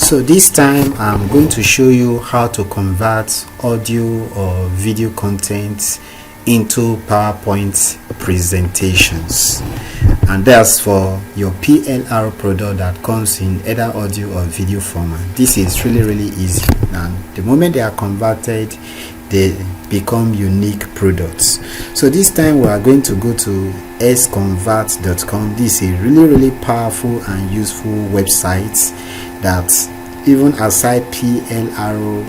So this time I'm going to show you how to convert audio or video content into PowerPoint presentations, and that's for your PLR product that comes in either audio or video format. This is really easy, and the moment they are converted, they become unique products. So this time we are going to go to sconvert.com. This is a really powerful and useful website that, even aside PLR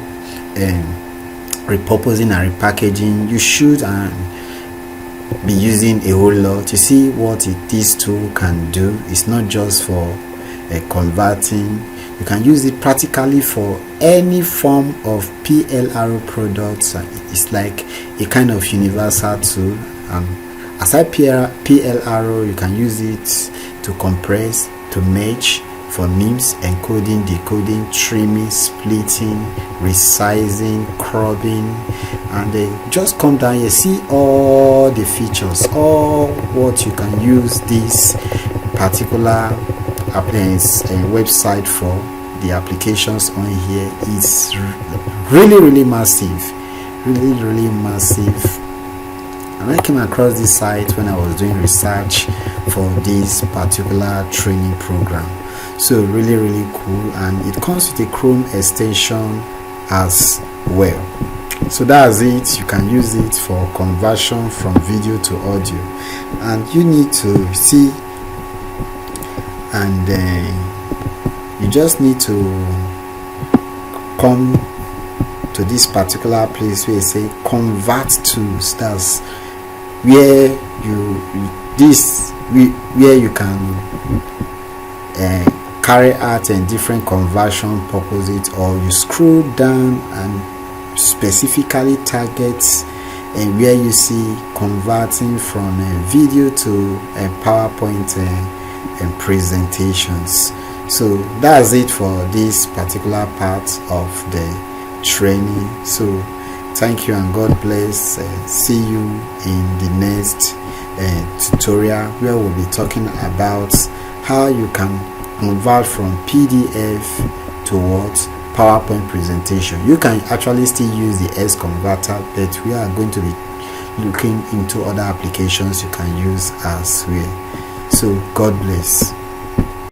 repurposing and repackaging, you should be using a whole lot. You see what this tool can do. It's not just for converting. You can use it practically for any form of PLR products. It's like a kind of universal tool. Aside PLR, you can use it to compress, to merge, for memes, encoding, decoding, trimming, splitting, resizing, cropping, and just come down here, see all the features, all what you can use this particular website for. The applications on here is really massive, really massive. And I came across this site when I was doing research for this particular training program. So really cool, and it comes with a Chrome extension as well. So that's it. You can use it for conversion from video to audio, and you need to see, and you just need to come to this particular place where you say convert tools. That's where you can carry out a different conversion purposes, or you scroll down and specifically target where you see converting from video to PowerPoint presentations. So that's it for this particular part of the training. So thank you and God bless. See you in the next tutorial, where we'll be talking about how you can convert from PDF to what PowerPoint presentation. You can actually still use the sconverter, but we are going to be looking into other applications you can use as well. So God bless.